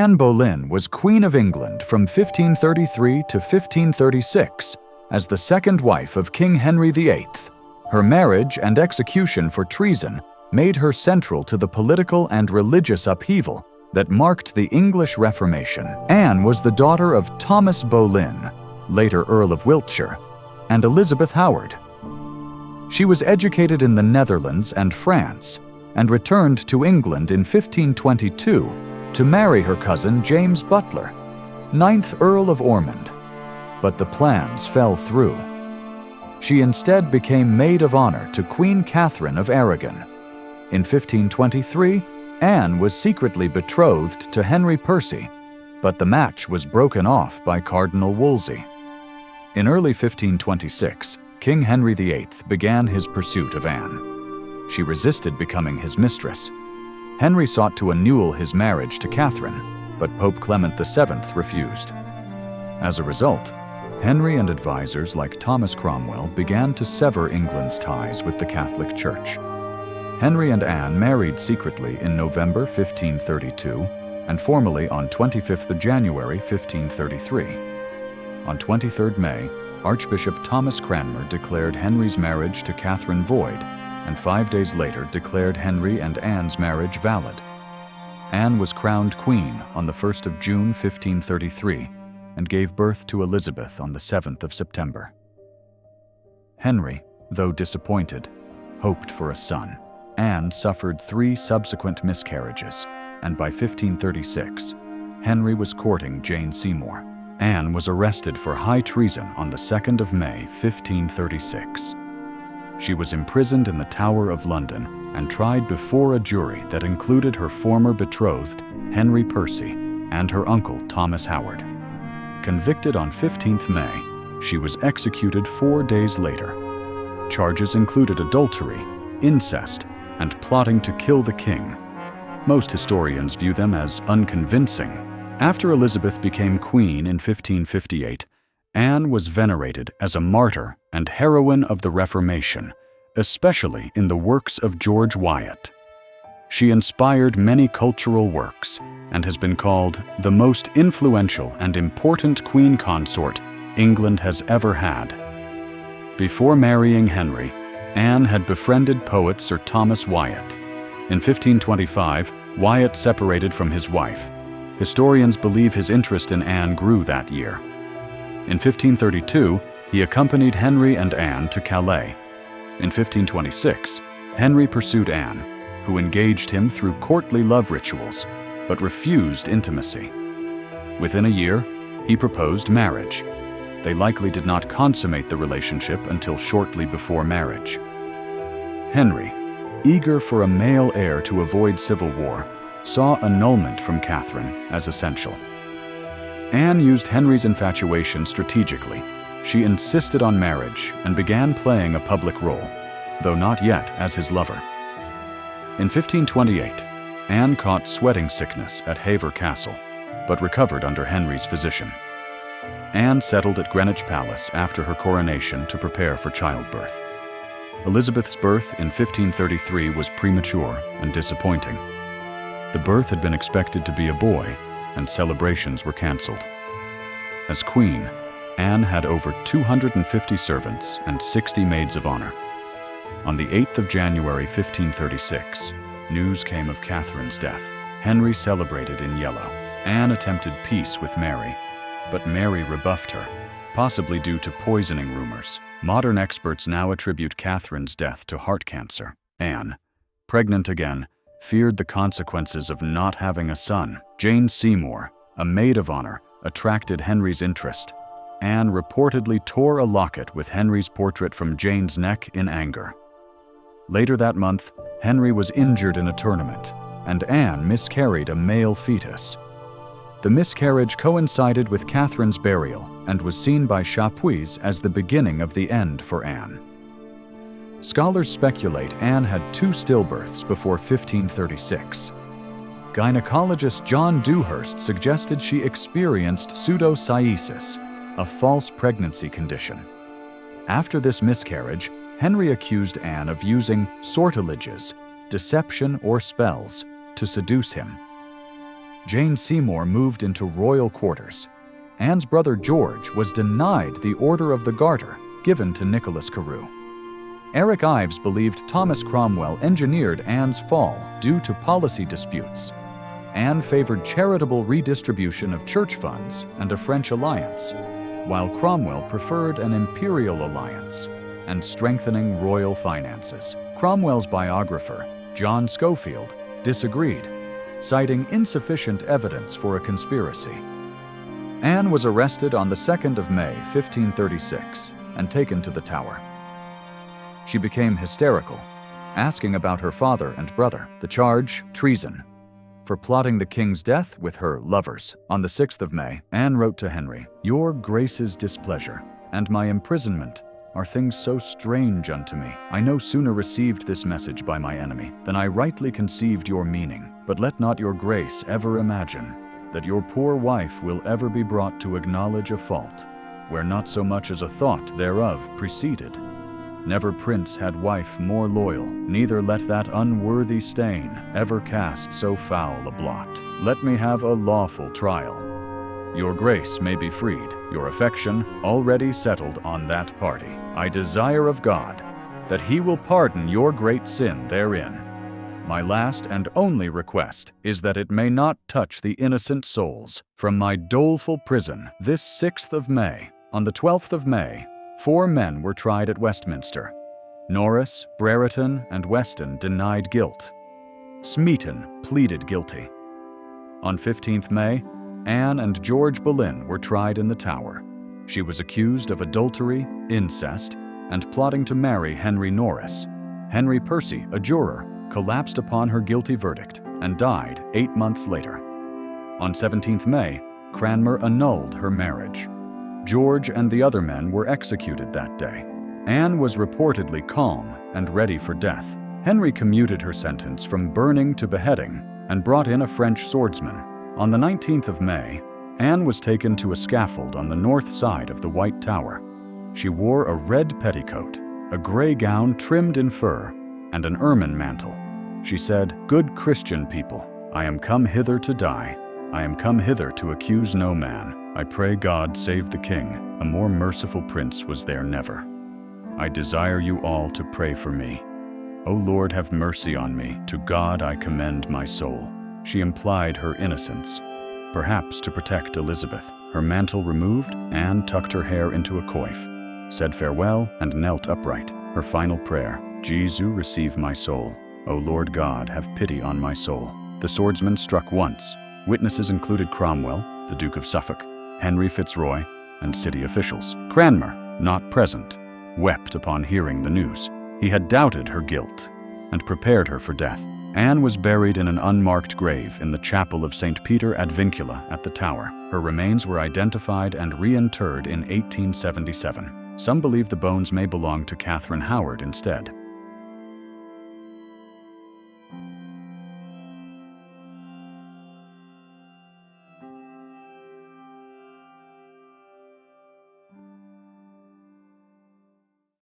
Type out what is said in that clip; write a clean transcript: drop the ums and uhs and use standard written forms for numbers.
Anne Boleyn was Queen of England from 1533 to 1536 as the second wife of King Henry VIII. Her marriage and execution for treason made her central to the political and religious upheaval that marked the English Reformation. Anne was the daughter of Thomas Boleyn, later Earl of Wiltshire, and Elizabeth Howard. She was educated in the Netherlands and France and returned to England in 1522 to marry her cousin James Butler, 9th Earl of Ormond. But the plans fell through. She instead became maid of honor to Queen Catherine of Aragon. In 1523, Anne was secretly betrothed to Henry Percy, but the match was broken off by Cardinal Wolsey. In early 1526, King Henry VIII began his pursuit of Anne. She resisted becoming his mistress. Henry sought to annul his marriage to Catherine, but Pope Clement VII refused. As a result, Henry and advisors like Thomas Cromwell began to sever England's ties with the Catholic Church. Henry and Anne married secretly in November 1532 and formally on 25th January 1533. On 23rd May, Archbishop Thomas Cranmer declared Henry's marriage to Catherine void, and 5 days later declared Henry and Anne's marriage valid. Anne was crowned queen on the 1st of June 1533 and gave birth to Elizabeth on the 7th of September. Henry, though disappointed, hoped for a son. Anne suffered 3 subsequent miscarriages, and by 1536, Henry was courting Jane Seymour. Anne was arrested for high treason on the 2nd of May, 1536. She was imprisoned in the Tower of London and tried before a jury that included her former betrothed, Henry Percy, and her uncle, Thomas Howard. Convicted on 15th May, she was executed 4 days later. Charges included adultery, incest, and plotting to kill the king. Most historians view them as unconvincing. After Elizabeth became queen in 1558, Anne was venerated as a martyr and heroine of the Reformation, especially in the works of George Wyatt. She inspired many cultural works and has been called the most influential and important queen consort England has ever had. Before marrying Henry, Anne had befriended poet Sir Thomas Wyatt. In 1525, Wyatt separated from his wife. Historians believe his interest in Anne grew that year. In 1532, he accompanied Henry and Anne to Calais. In 1526, Henry pursued Anne, who engaged him through courtly love rituals, but refused intimacy. Within a year, he proposed marriage. They likely did not consummate the relationship until shortly before marriage. Henry, eager for a male heir to avoid civil war, saw annulment from Catherine as essential. Anne used Henry's infatuation strategically. She insisted on marriage and began playing a public role, though not yet as his lover. In 1528, Anne caught sweating sickness at Hever Castle, but recovered under Henry's physician. Anne settled at Greenwich Palace after her coronation to prepare for childbirth. Elizabeth's birth in 1533 was premature and disappointing. The birth had been expected to be a boy, and celebrations were cancelled. As queen, Anne had over 250 servants and 60 maids of honor. On the 8th of January 1536, news came of Catherine's death. Henry celebrated in yellow. Anne attempted peace with Mary, but Mary rebuffed her, possibly due to poisoning rumors. Modern experts now attribute Catherine's death to heart cancer. Anne, pregnant again, feared the consequences of not having a son. Jane Seymour, a maid of honor, attracted Henry's interest. Anne reportedly tore a locket with Henry's portrait from Jane's neck in anger. Later that month, Henry was injured in a tournament, and Anne miscarried a male fetus. The miscarriage coincided with Catherine's burial and was seen by Chapuis as the beginning of the end for Anne. Scholars speculate Anne had 2 stillbirths before 1536. Gynecologist John Dewhurst suggested she experienced pseudocyesis, a false pregnancy condition. After this miscarriage, Henry accused Anne of using sortileges, deception or spells, to seduce him. Jane Seymour moved into royal quarters. Anne's brother George was denied the Order of the Garter given to Nicholas Carew. Eric Ives believed Thomas Cromwell engineered Anne's fall due to policy disputes. Anne favored charitable redistribution of church funds and a French alliance, while Cromwell preferred an imperial alliance and strengthening royal finances. Cromwell's biographer, John Schofield, disagreed, citing insufficient evidence for a conspiracy. Anne was arrested on the 2nd of May, 1536, and taken to the Tower. She became hysterical, asking about her father and brother. The charge, treason, for plotting the king's death with her lovers. On the 6th of May, Anne wrote to Henry, "Your grace's displeasure and my imprisonment are things so strange unto me. I no sooner received this message by my enemy than I rightly conceived your meaning. But let not your grace ever imagine that your poor wife will ever be brought to acknowledge a fault, where not so much as a thought thereof preceded. Never prince had wife more loyal, neither let that unworthy stain ever cast so foul a blot. Let me have a lawful trial. Your grace may be freed, your affection already settled on that party. I desire of God that he will pardon your great sin therein. My last and only request is that it may not touch the innocent souls. From my doleful prison, this 6th of May, on the 12th of May, 4 men were tried at Westminster. Norris, Brereton, and Weston denied guilt. Smeaton pleaded guilty. On 15th May, Anne and George Boleyn were tried in the Tower. She was accused of adultery, incest, and plotting to marry Henry Norris. Henry Percy, a juror, collapsed upon her guilty verdict and died 8 months later. On 17th May, Cranmer annulled her marriage. George and the other men were executed that day. Anne was reportedly calm and ready for death. Henry commuted her sentence from burning to beheading and brought in a French swordsman. On the 19th of May, Anne was taken to a scaffold on the north side of the White Tower. She wore a red petticoat, a gray gown trimmed in fur, and an ermine mantle. She said, "Good Christian people, I am come hither to die. I am come hither to accuse no man. I pray God save the king. A more merciful prince was there never. I desire you all to pray for me. O Lord, have mercy on me. To God I commend my soul." She implied her innocence, perhaps to protect Elizabeth. Her mantle removed, Anne tucked her hair into a coif, said farewell, and knelt upright. Her final prayer, "Jesu, receive my soul. O Lord God, have pity on my soul." The swordsman struck once. Witnesses included Cromwell, the Duke of Suffolk, Henry Fitzroy, and city officials. Cranmer, not present, wept upon hearing the news. He had doubted her guilt and prepared her for death. Anne was buried in an unmarked grave in the chapel of St. Peter ad Vincula at the Tower. Her remains were identified and reinterred in 1877. Some believe the bones may belong to Catherine Howard instead.